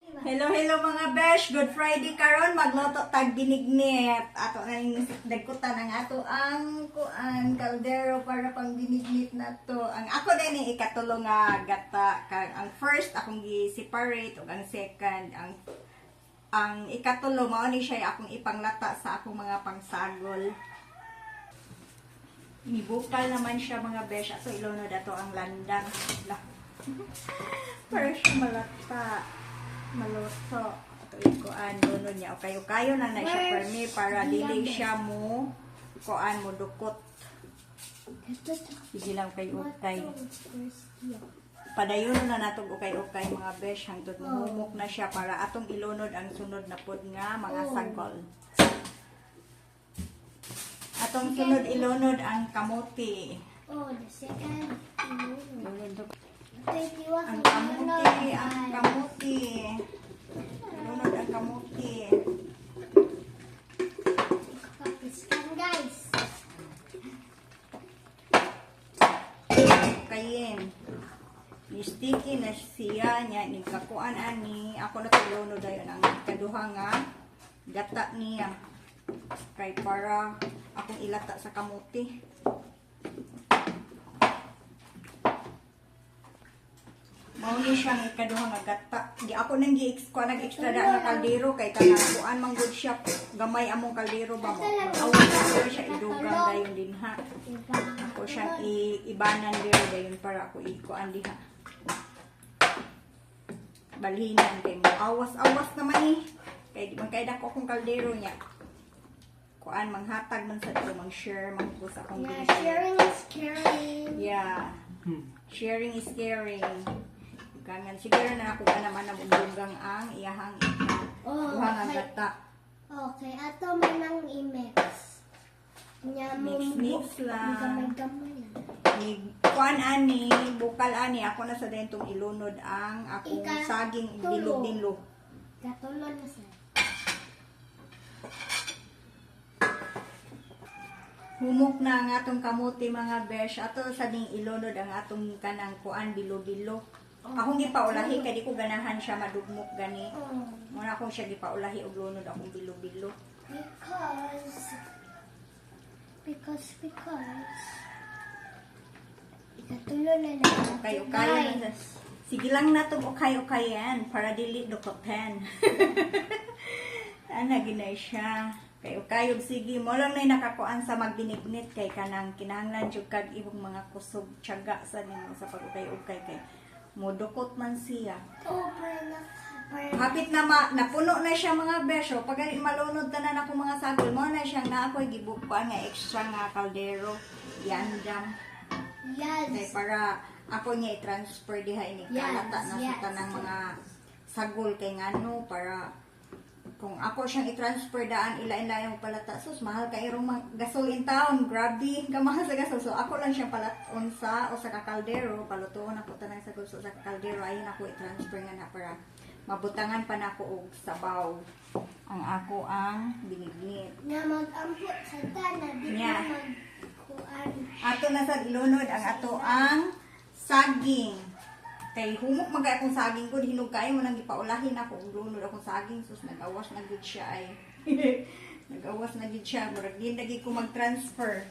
Hello, hello mga besh. Good Friday karon magluto tag binignit. Ato na yung dagkutan ng ato ang kuan kaldero para pang binignit na to. Ang ako din ni ikatulo nga gata kag ang first akong gi-separate ug ang second ang ikatulo mao ni siya akong ipanglata sa akong mga pangsagol. Nibukal naman siya mga besh. Ato ilunod ato ang landang. Para siya malata. Maluto. Ito yung kuan doon niya. Kayo na siya for me para dili siya mo kuan mo dukot. Sige lang kay ukay. Padayon na natong ukay-ukay mga besh hangtod mahumok na siya para atong ilunod ang sunod na pod nga mga sagol. Atong sunod ilunod ang kamote. Oh, the second. Ang kamuti. Lunod ang kamuti. Papiskan, guys. Kayin. Sticky na siya niya. Nagkakuan ani. Ako na tulunod ayon ang kaduha nga gata niya. Kay para akong ilata sa kamuti. Mauni siyang ikaduha nga gata. Di ako nang nag-extra da na kaldero kay kanakuan man good siya. Gamay among kaldero ba mo. Awan na siya idugang dayon din ha. Ako siyang ibanan dero dayon para ako ikuan diha. Balhinan kay mo. Awas-awas naman eh. Kay di man kay dako akong kaldero niya. Kuan manghatag man sa ito, mang-share man ko sa akong Yeah, sharing is caring. Yeah. Sharing is caring. Gangan siguro na ako ka naman ang dugang ang iyahang duha nga gata. Okay, ato man ang i-mix. Mix lang. Gamay-gamay lang. Kuan ani, bukal ani, ako na sa dentong ilunod ang akong saging bilog-bilog. Katulon na sa. Humok na ang atong kamuti mga besh. Ato sa ding ilunod ang atong kanang kuan bilo-bilo. Akong gipaulahi kay di ko ganahan siya madugmok gani. Muna akong siya gipaulahi og lunod akong bilo-bilo. Because ikatulon na lang. Kayo na. Sige lang na itong ukay-ukayan para dili dukoten. Ana ginay siya. Kayo sige mo lang na nakakuan sa magbinignit kay kanang kinahanglan jud kag ibong mga kusog tiyaga sa nimo sa pag-ukay-ukay kay modukot man siya. Oh, Hapit na napuno na siya mga beso. Pag malunod tanan ako mga sagol mo na siyang na ako'y gibukuan nga extra nga kaldero. Yan jam. Yes. Kay para ako niya i-transfer diha ini kalata na sa tanang mga sagol kay ngano para kung ako siyang i-transfer daan ila-ila yung palata sus mahal ka irong gasolin taon grabe kamahal sa gasol so ako lang siyang palaton sa o sa kakaldero palutuon ako tanang sa gusto sa kakaldero ayun ako i-transfer nga na para mabutangan pa na ako og sabaw ang ako ang binignit Na mag-ampot sa tana di Yeah. na magkuan. ato na sa ilunod ang ato ang saging kay humok magay akong saging ko hinog kayo mo nang gipaulahin ako ug lunod akong saging sus nagawas na gud siya ay nagawas na gid siya murag di lagi ko mag-transfer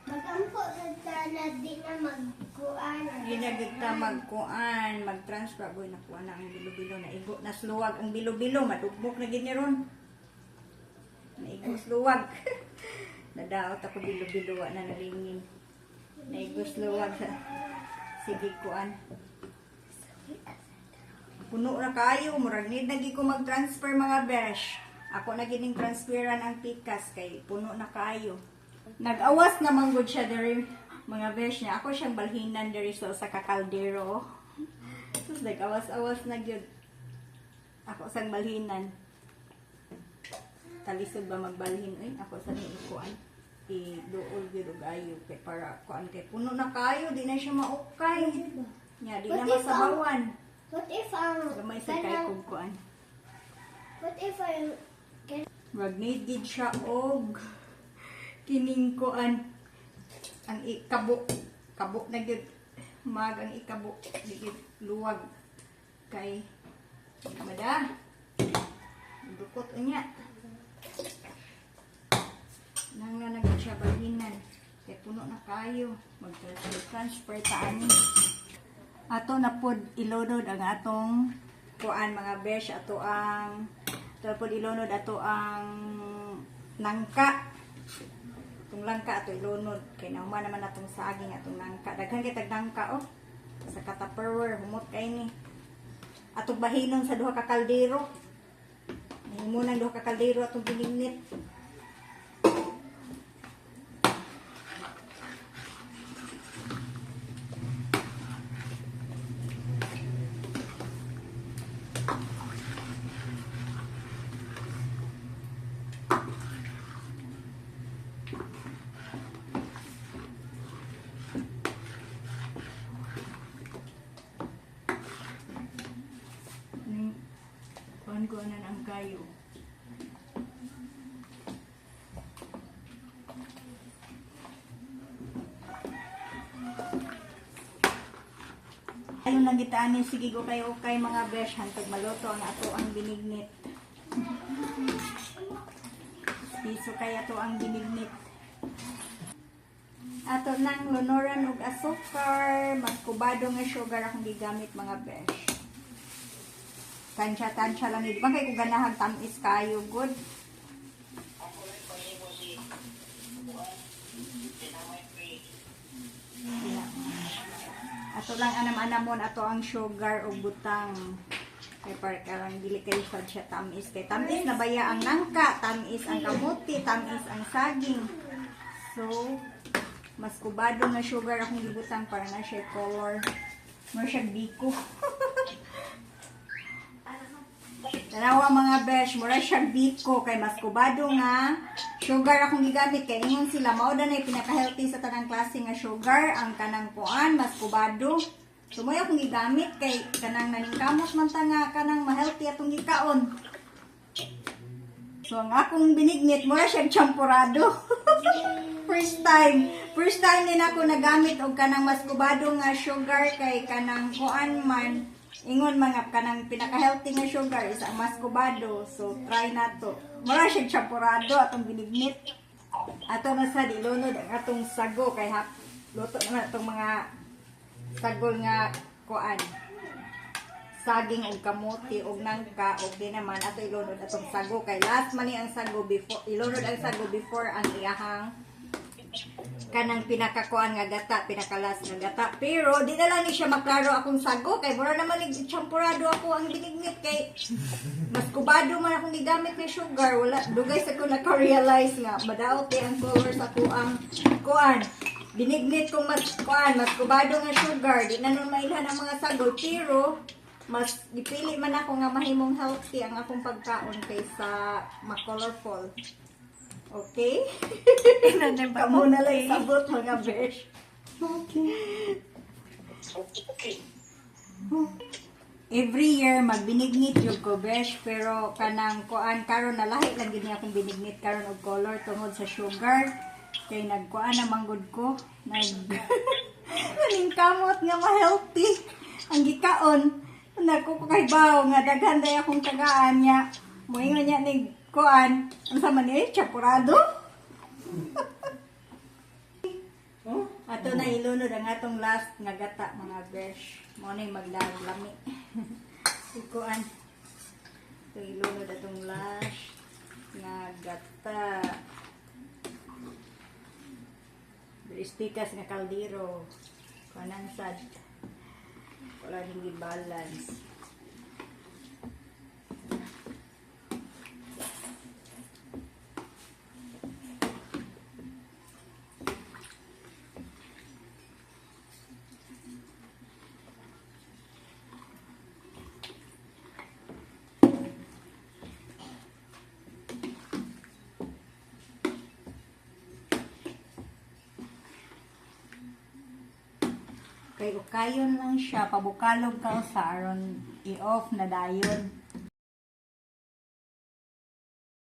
Mag-ampot sa tana di na magkuan. di na gid ta magkuan mag-transfer boy nakuha na ang bilo-bilo na igo na sluwag ang bilo-bilo madugmok na gid ni ron naigo sluwag nadaot ako bilo-bilo wa na nalingin naigo sluwag sa sige kuan. Puno na kayo, murag need nagi ko mag-transfer mga besh. Ako na gining transferan ang pikas kay puno na kayo. Nag-awas naman gud siya diri mga besh niya. Ako siyang balhinan diri sa kakaldero. Sus nag-awas-awas na gyud. Ako sang balhinan. Talisod ba magbalhin ay ako sa ni kuan. I-duol gyud og ayo kay para kuan kay puno na kayo di na siya maukay. Nya di na masabawan. What if ang Gamay sa kay kung kuan. What if I Wag need gid siya og kining kuan ang ikabo. Kabo na gyud mag ang ikabo di gid luwag. Kay mada. Dukot unya. Nang na siya balinan. Kay puno na kayo. Mag-transfer ta ani. Ato na pod ilunod ang atong kuan mga besh, ato pod ilunod ato ang nangka. Itong langka ato ilunod kay nauma naman atong saging atong nangka. Daghan kay tag nangka oh. Sa Tupperware humot kay ni. Atong bahinon sa duha ka kaldero. Himo nang duha ka kaldero atong ginignit. Kuan ko na ang kayo. Ayun lang gitaan sige ko kayo kay mga besh hantog maluto ang ato ang binignit. Piso kay ato ang binignit. Ato nang lunuran og asukar, magkubado nga sugar akong gigamit mga besh. Tansya lang hindi. Bangkay kung ganahang tamis kayo, good. Yeah. Ato lang anam-anamon, ato ang sugar o butang. Kay parang dili kayo siya tamis. Kay tamis na baya ang nangka, tamis ang kamuti, tamis ang saging. So, mas kubado na sugar akong gibutang para na siya color. Mo siya biko. Tanawa mga besh, mura siyang biko kay mas kubado nga sugar akong gigamit kay ingon sila mao na pinaka-healthy sa tanang klase nga sugar ang kanang kuan mas kubado. So mo akong gigamit kay kanang naningkamot man ta nga kanang ma-healthy atong gikaon. So ang akong binignit mura siyang champurado. First time din ako nagamit og kanang mas kubado nga sugar kay kanang kuan man ingon mga kanang pinaka-healthy nga sugar is ang maskubado. So, try na to. Mura siya champurado atong binignit. Ato na sa dilunod ang atong sago kay luto naman atong mga sagol nga kuan. Saging og kamote og nangka og di naman ato ilunod atong sago kay last man ni ang sago before ilunod ang sago before ang iyahang kanang pinakakuan nga gata, pinakalas nga gata. Pero di na lang ni siya maklaro akong sago kay mura naman ni champurado ako ang binignit kay mas kubado man akong gigamit ni sugar. Wala dugay sa ko naka-realize nga madaot ang color sa ko ang kuan. Binignit kong mas kuan, mas kubado nga sugar. Di na nun mailhan ang mga sago pero mas dipili man ako nga mahimong healthy ang akong pagkaon kaysa ma-colorful. Okay? Kamu na lang sabot mga besh. Every year magbinignit yung ko besh pero kanang kuan karon na lahi lang gid akong binignit karon og color tungod sa sugar kay nagkuan na manggod ko kamot nga ma-healthy ang gikaon nako kay bawo nga daghan day akong tagaan niya moingon niya ning kuan, ano sa man eh, champurado? Ato na ilunod ang atong last nga gata, mga besh. Mo na maglalami. Kuan. Ito ilunod atong last nga gata. Bristikas nga kaldero. Kanang sad. Wala hindi balance. Kay ukayon lang siya, pabukalog ka sa aron i-off na dayon.